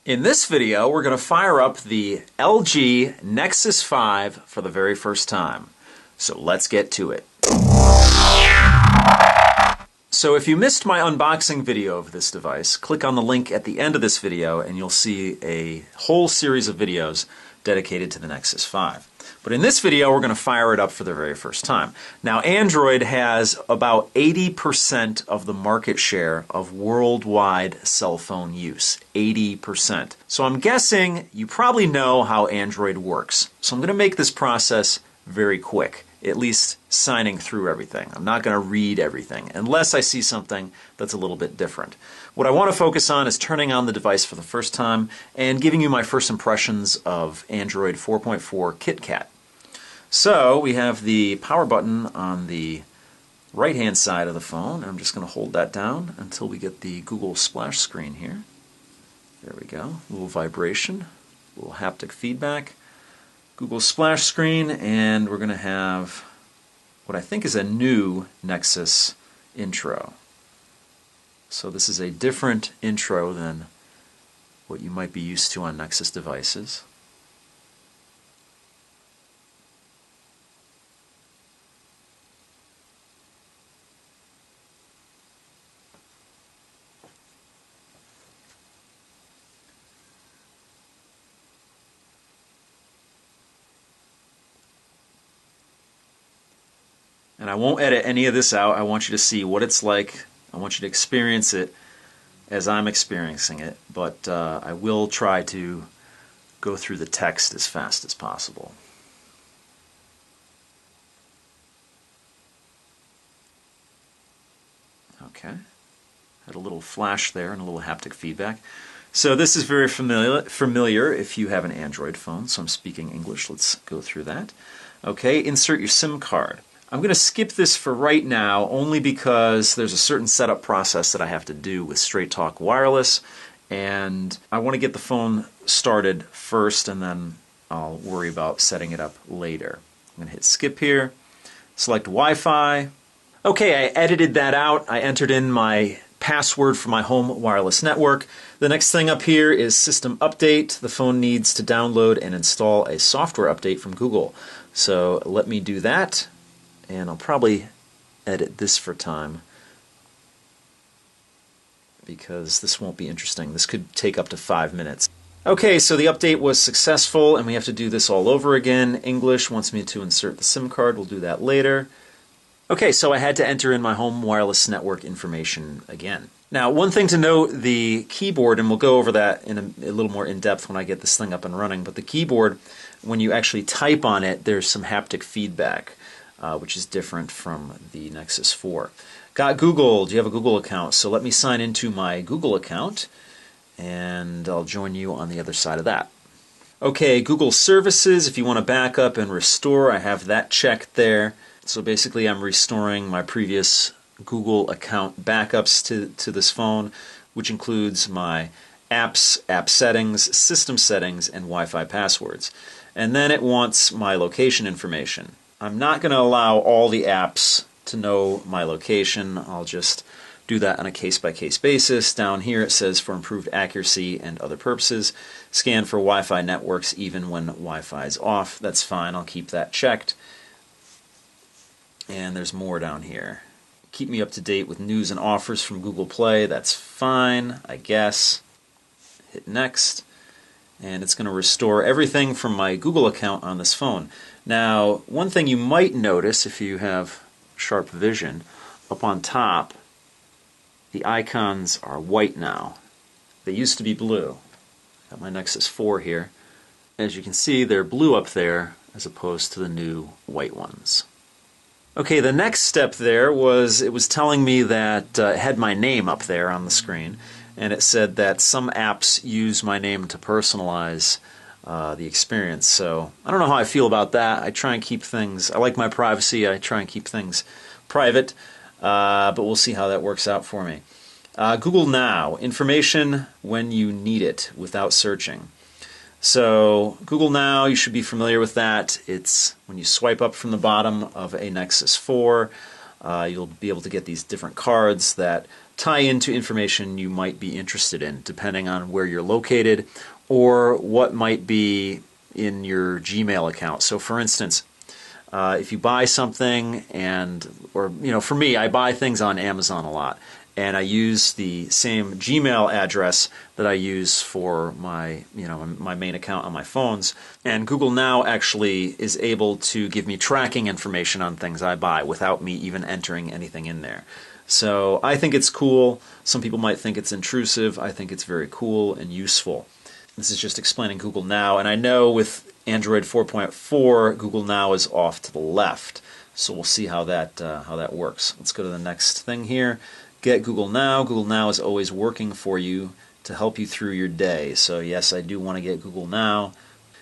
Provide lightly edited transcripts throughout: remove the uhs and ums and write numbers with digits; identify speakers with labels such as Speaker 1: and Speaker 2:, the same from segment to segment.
Speaker 1: In this video, we're going to fire up the LG Nexus 5 for the very first time. So let's get to it. So if you missed my unboxing video of this device, click on the link at the end of this video and you'll see a whole series of videos dedicated to the Nexus 5. But in this video, we're going to fire it up for the very first time. Now, Android has about 80% of the market share of worldwide cell phone use. 80%. So I'm guessing you probably know how Android works. So I'm going to make this process very quick, at least signing through everything. I'm not going to read everything unless I see something that's a little bit different. What I want to focus on is turning on the device for the first time and giving you my first impressions of Android 4.4 KitKat. So we have the power button on the right-hand side of the phone. I'm just going to hold that down until we get the Google splash screen here. There we go. A little vibration, a little haptic feedback. Google splash screen, and we're going to have what I think is a new Nexus intro. So this is a different intro than what you might be used to on Nexus devices. And I won't edit any of this out. I want you to see what it's like. I want you to experience it as I'm experiencing it. But I will try to go through the text as fast as possible. Okay. Had a little flash there and a little haptic feedback. So this is very familiar if you have an Android phone. So I'm speaking English. Let's go through that. Okay, insert your SIM card. I'm going to skip this for right now only because there's a certain setup process that I have to do with Straight Talk Wireless, and I want to get the phone started first and then I'll worry about setting it up later. I'm going to hit skip here, select Wi-Fi. Okay, I edited that out. I entered in my password for my home wireless network. The next thing up here is System Update. The phone needs to download and install a software update from Google. So let me do that. And I'll probably edit this for time because this won't be interesting. This could take up to 5 minutes. Okay, so the update was successful and we have to do this all over again. English wants me to insert the SIM card. We'll do that later. Okay, so I had to enter in my home wireless network information again. Now, one thing to note, the keyboard, and we'll go over that in a little more in depth when I get this thing up and running, but the keyboard, when you actually type on it, there's some haptic feedback. Which is different from the Nexus 4. Got Google. Do you have a Google account? So let me sign into my Google account and I'll join you on the other side of that. Okay, Google Services, if you want to back up and restore, I have that checked there. So basically I'm restoring my previous Google account backups to this phone, which includes my apps, app settings, system settings, and Wi-Fi passwords. And then it wants my location information. I'm not going to allow all the apps to know my location. I'll just do that on a case-by-case basis. Down here it says for improved accuracy and other purposes, scan for Wi-Fi networks even when Wi-Fi is off. That's fine. I'll keep that checked. And there's more down here. Keep me up to date with news and offers from Google Play. That's fine, I guess. Hit next. And it's going to restore everything from my Google account on this phone. Now, one thing you might notice if you have sharp vision, up on top, the icons are white now. They used to be blue. Got my Nexus 4 here. As you can see, they're blue up there as opposed to the new white ones. Okay, the next step there was, it was telling me that it had my name up there on the screen. And it said that some apps use my name to personalize the experience. So I don't know how I feel about that. I try and keep things, I like my privacy, I try and keep things private, but we'll see how that works out for me. Google Now, information when you need it without searching. So Google Now, you should be familiar with that. It's when you swipe up from the bottom of a Nexus 4, you'll be able to get these different cards that tie into information you might be interested in, depending on where you're located or what might be in your Gmail account. So for instance, if you buy something or for me, I buy things on Amazon a lot, and I use the same Gmail address that I use for my main account on my phones. And Google Now actually is able to give me tracking information on things I buy without me even entering anything in there. So I think it's cool. Some people might think it's intrusive. I think it's very cool and useful. This is just explaining Google Now, and I know with Android 4.4, Google Now is off to the left. So we'll see how that works. Let's go to the next thing here. Get Google Now. Google Now is always working for you to help you through your day. So yes, I do want to get Google Now.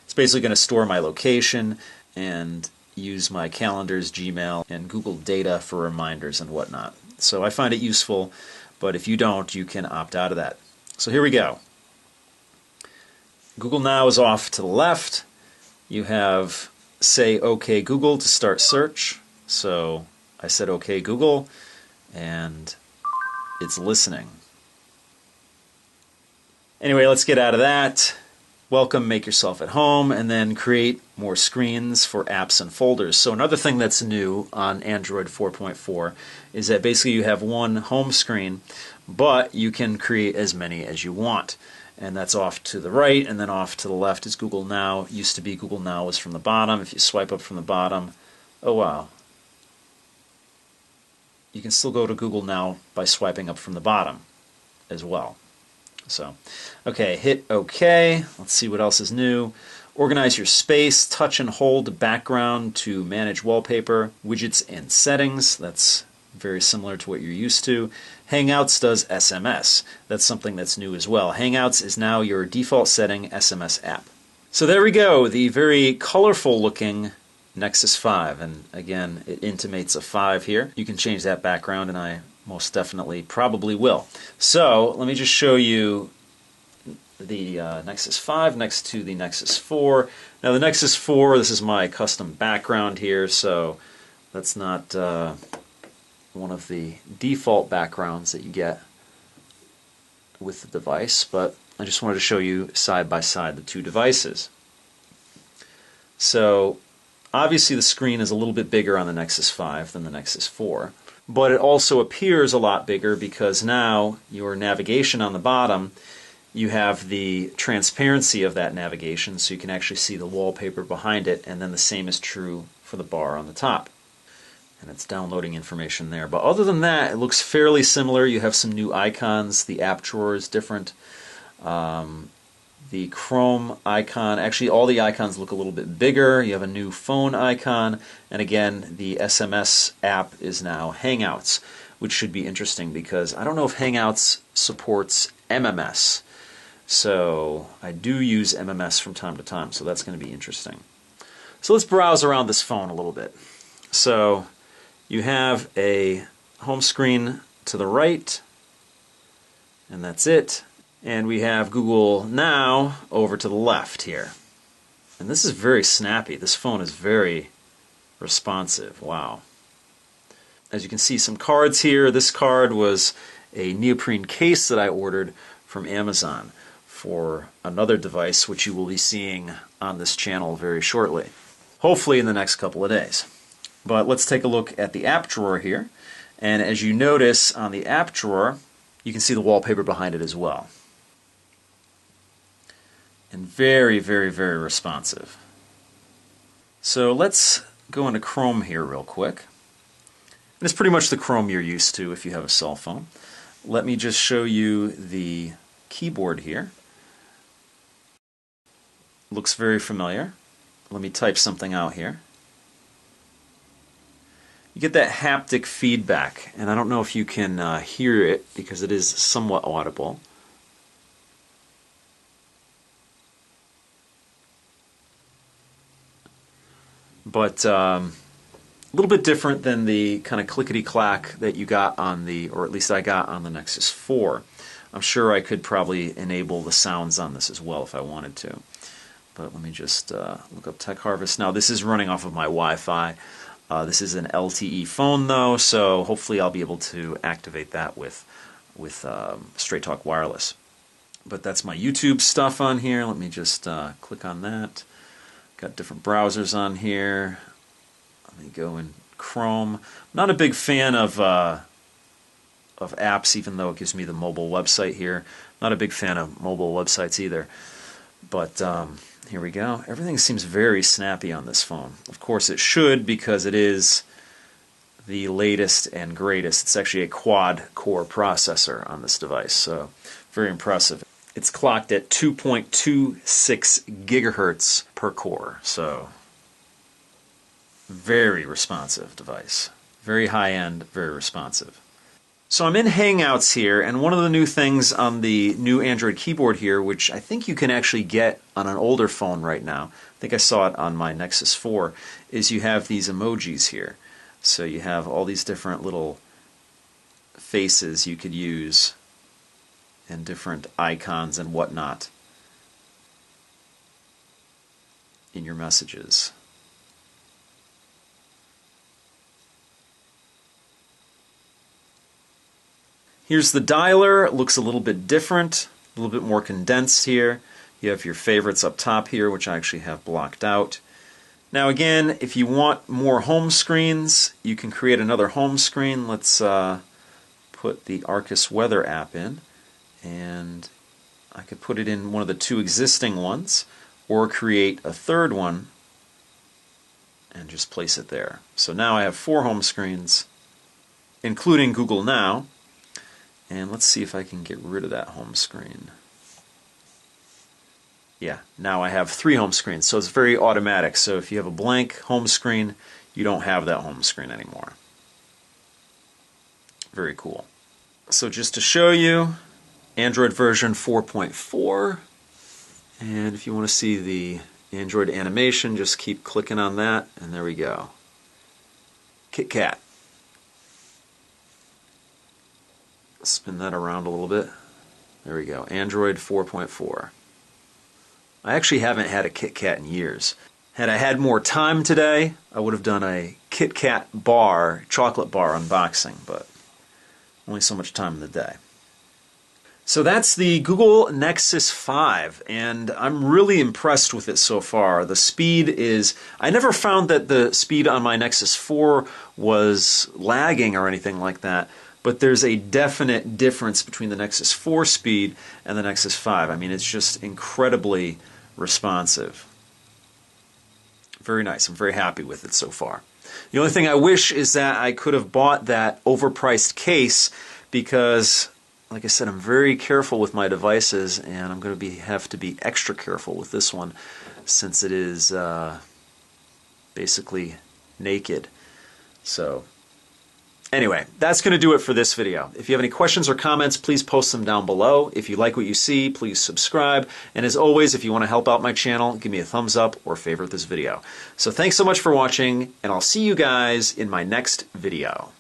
Speaker 1: It's basically going to store my location and use my calendars, Gmail, and Google data for reminders and whatnot. So I find it useful, but if you don't, you can opt out of that. So here we go. Google Now is off to the left. You have say OK Google to start search. So I said OK Google, and it's listening. Anyway, let's get out of that. Welcome, make yourself at home, and then create more screens for apps and folders. So another thing that's new on Android 4.4 is that basically you have one home screen, but you can create as many as you want. And that's off to the right, and then off to the left is Google Now. Used to be Google Now was from the bottom. If you swipe up from the bottom, oh wow. You can still go to Google Now by swiping up from the bottom as well. So, okay, hit OK. Let's see what else is new. Organize your space, touch and hold background to manage wallpaper, widgets and settings. That's very similar to what you're used to. Hangouts does SMS. That's something that's new as well. Hangouts is now your default setting SMS app. So there we go, the very colorful looking Nexus 5. And again, it intimates a 5 here. You can change that background, and I most definitely probably will. So let me just show you the Nexus 5 next to the Nexus 4. Now the Nexus 4, this is my custom background here, so that's not one of the default backgrounds that you get with the device, but I just wanted to show you side by side the two devices. So obviously the screen is a little bit bigger on the Nexus 5 than the Nexus 4. But it also appears a lot bigger because now your navigation on the bottom, you have the transparency of that navigation, so you can actually see the wallpaper behind it, and then the same is true for the bar on the top. And it's downloading information there. But other than that, it looks fairly similar. You have some new icons. The app drawer is different. The Chrome icon, actually all the icons look a little bit bigger. You have a new phone icon, and again the SMS app is now Hangouts, which should be interesting because I don't know if Hangouts supports MMS. So I do use MMS from time to time, so that's going to be interesting. So let's browse around this phone a little bit. So you have a home screen to the right, and that's it. And we have Google Now over to the left here. And this is very snappy. This phone is very responsive. Wow. As you can see, some cards here. This card was a neoprene case that I ordered from Amazon for another device, which you will be seeing on this channel very shortly. Hopefully in the next couple of days. But let's take a look at the app drawer here. And as you notice on the app drawer, you can see the wallpaper behind it as well. And very, very, very responsive. So let's go into Chrome here real quick. And it's pretty much the Chrome you're used to if you have a cell phone. Let me just show you the keyboard here. Looks very familiar. Let me type something out here. You get that haptic feedback, and I don't know if you can hear it because it is somewhat audible. But a little bit different than the kind of clickety-clack that you got on the, or at least I got on the Nexus 4. I'm sure I could probably enable the sounds on this as well if I wanted to. But let me just look up Tech Harvest. Now this is running off of my Wi-Fi. This is an LTE phone though, so hopefully I'll be able to activate that with with Straight Talk Wireless. But that's my YouTube stuff on here. Let me just click on that. Got different browsers on here. Let me go in Chrome. Not a big fan of apps, even though it gives me the mobile website here. Not a big fan of mobile websites either. But here we go. Everything seems very snappy on this phone. Of course it should, because it is the latest and greatest. It's actually a quad-core processor on this device, so very impressive. It's clocked at 2.26 gigahertz per core, so very responsive device. Very high-end, very responsive. So I'm in Hangouts here, and one of the new things on the new Android keyboard here, which I think you can actually get on an older phone right now, I think I saw it on my Nexus 4, is you have these emojis here. So you have all these different little faces you could use and different icons and whatnot in your messages. Here's the dialer. It looks a little bit different, a little bit more condensed here. You have your favorites up top here, which I actually have blocked out. Now again, if you want more home screens, you can create another home screen. Let's put the Arcus Weather app in, and I could put it in one of the two existing ones, or create a third one and just place it there. So now I have 4 home screens, including Google Now. And let's see if I can get rid of that home screen. Yeah, now I have 3 home screens, so it's very automatic. So if you have a blank home screen, you don't have that home screen anymore. Very cool. So just to show you, Android version 4.4, and if you want to see the Android animation, just keep clicking on that, and there we go. Kit Kat. Spin that around a little bit. There we go. Android 4.4. I actually haven't had a Kit Kat in years. Had I had more time today, I would have done a Kit Kat bar, chocolate bar unboxing, but only so much time in the day. So that's the Google Nexus 5, and I'm really impressed with it so far. The speed is... I never found that the speed on my Nexus 4 was lagging or anything like that. But there's a definite difference between the Nexus 4 speed and the Nexus 5. I mean, it's just incredibly responsive. Very nice. I'm very happy with it so far. The only thing I wish is that I could have bought that overpriced case, because, like I said, I'm very careful with my devices, and I'm going to have to be extra careful with this one since it is basically naked. So... anyway, that's going to do it for this video. If you have any questions or comments, please post them down below. If you like what you see, please subscribe. And as always, if you want to help out my channel, give me a thumbs up or favorite this video. So thanks so much for watching, and I'll see you guys in my next video.